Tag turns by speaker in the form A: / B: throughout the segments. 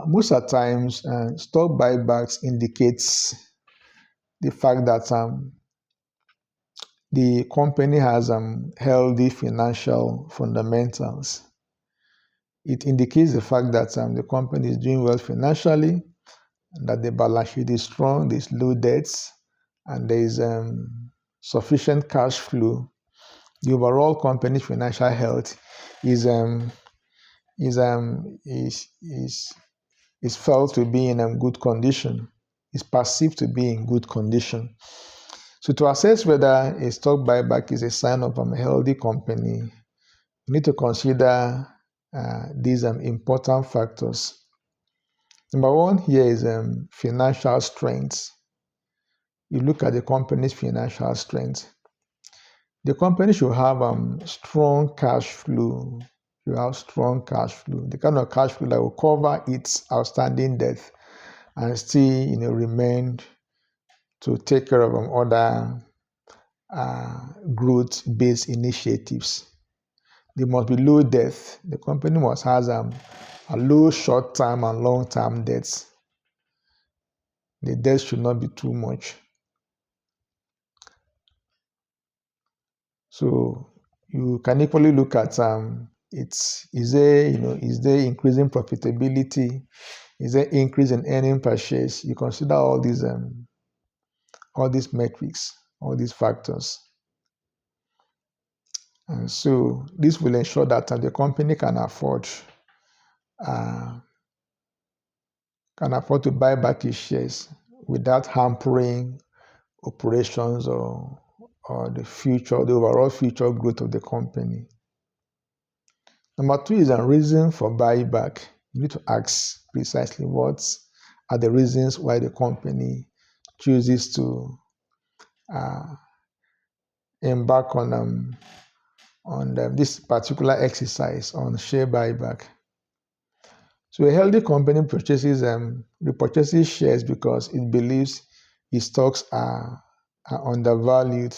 A: Most of the times, stock buybacks indicates the fact that the company has healthy financial fundamentals. It indicates the fact that the company is doing well financially, and that the balance sheet is strong, there's low debts, and there is sufficient cash flow. The overall company's financial health is felt to be in good condition, is perceived to be in good condition. So to assess whether a stock buyback is a sign of a healthy company, you need to consider these important factors. Number one here is financial strength. You look at the company's financial strength. The company should have strong cash flow. You have strong cash flow, the kind of cash flow that will cover its outstanding debt and still, remain to take care of other growth-based initiatives. There must be low debt. The company must have a low short-term and long-term debts. The debt should not be too much. So you can equally look at is there increasing profitability? Is there increase in earning per share? You consider all these metrics, all these factors. And so this will ensure that the company can afford to buy back its shares without hampering operations or the overall future growth of the company. Number two is a reason for buyback. You need to ask precisely what are the reasons why the company chooses to embark on this particular exercise on share buyback. So a healthy company repurchases shares because it believes its stocks are undervalued,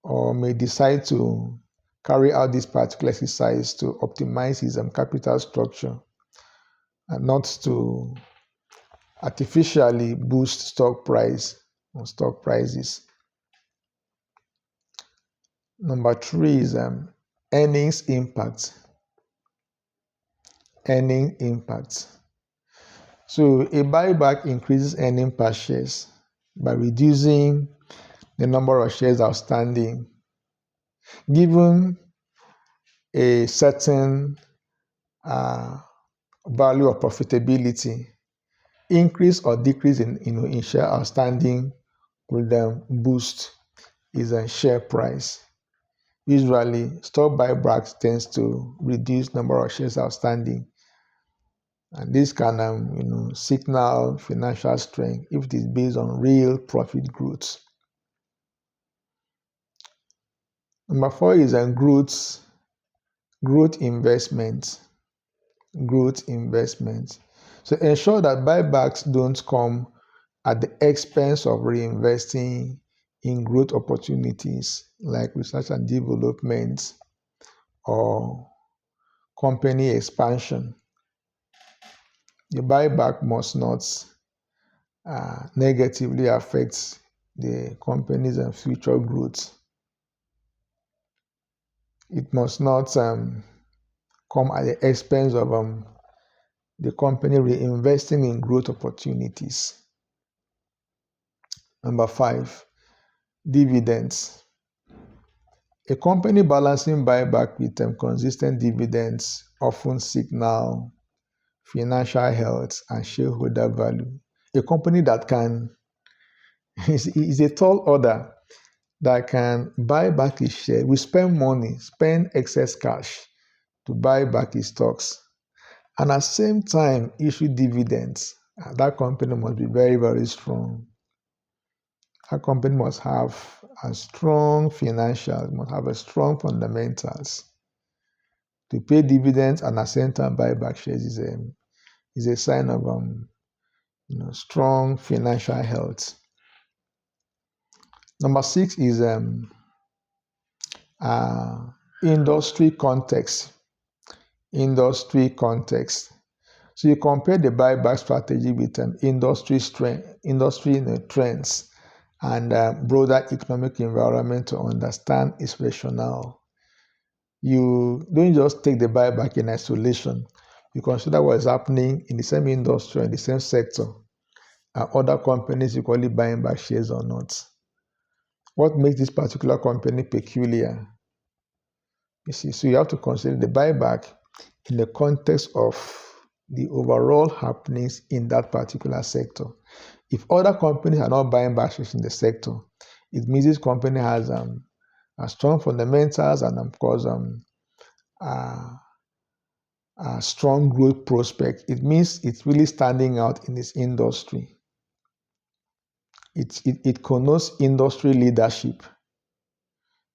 A: or may decide to carry out this particular exercise to optimize its capital structure and not to artificially boost stock prices. Number three is earnings impact. Earning impact. So a buyback increases earning per shares by reducing the number of shares outstanding. Given a certain value of profitability, increase or decrease in share outstanding will then boost its share price. Usually, stock buybacks tends to reduce number of shares outstanding, and this can signal financial strength if it is based on real profit growth. Number four is growth investment. Growth investment. So ensure that buybacks don't come at the expense of reinvesting in growth opportunities like research and development or company expansion. The buyback must not negatively affect the company's future growth. It must not come at the expense of the company reinvesting in growth opportunities. Number five, dividends. A company balancing buyback with consistent dividends often signal financial health and shareholder value. A company that is a tall order that can buy back its share, will spend excess cash to buy back its stocks, and at the same time issue dividends. That company must be very, very strong. That company must have a strong financial, must have a strong fundamentals. To pay dividends and at the same time buy back shares is a sign of strong financial health. Number six is industry context. industry context. So you compare the buyback strategy with industry trends and broader economic environment to understand its rationale. You don't just take the buyback in isolation. You consider what is happening in the same industry, in the same sector. Are other companies equally buying back shares or not? What makes this particular company peculiar? You see, so you have to consider the buyback in the context of the overall happenings in that particular sector. If other companies are not buying back shares in the sector, it means this company has strong fundamentals and, of course, strong growth prospect. It means it's really standing out in this industry. It connotes industry leadership.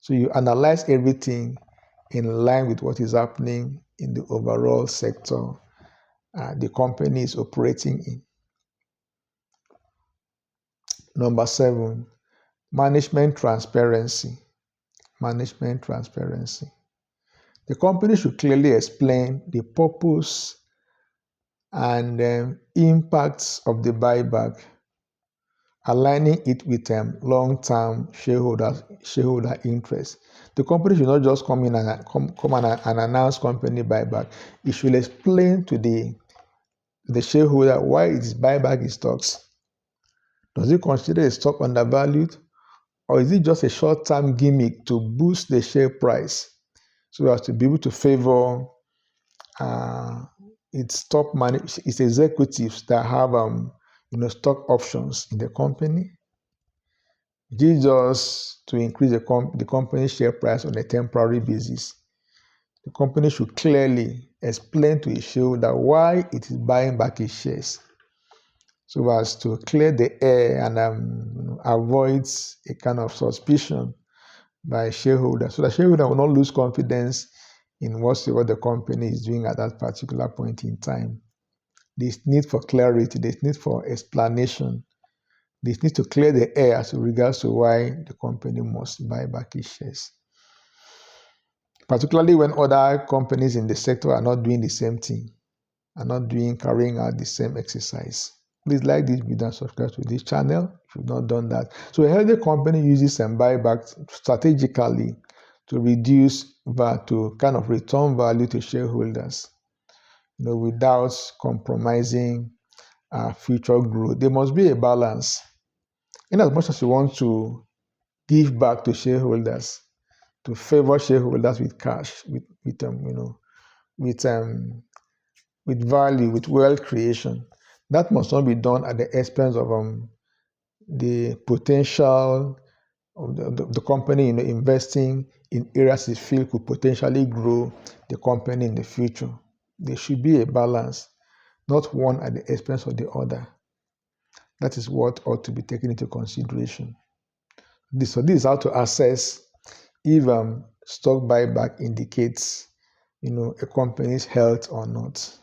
A: So you analyze everything in line with what is happening in the overall sector the company is operating in. Number 7, management transparency. Management transparency. The company should clearly explain the purpose and impacts of the buyback, aligning it with long-term shareholder interest. The company should not just come in and announce company buyback. It should explain to the shareholder why it is buyback its stocks. Does it consider the stock undervalued, or is it just a short-term gimmick to boost the share price so as to be able to favor its its executives that have stock options in the company? It is just to increase the company's share price on a temporary basis. The company should clearly explain to its shareholder why it is buying back its shares, so as to clear the air and avoid a kind of suspicion by shareholders, so that shareholder will not lose confidence in whatsoever the company is doing at that particular point in time. There's need for clarity, there's need for explanation, there's need to clear the air as regards to why the company must buy back its shares. Particularly when other companies in the sector are not doing the same thing, are not carrying out the same exercise. Please like this video and subscribe to this channel if you've not done that. So a healthy company uses some buybacks strategically to to kind of return value to shareholders, without compromising future growth. There must be a balance. In as much as you want to give back to shareholders, to favor shareholders with cash, with value, with wealth creation, that must not be done at the expense of the potential of the company, investing in areas it feels could potentially grow the company in the future. There should be a balance, not one at the expense of the other. That is what ought to be taken into consideration. This is how to assess if stock buyback indicates, a company's health or not.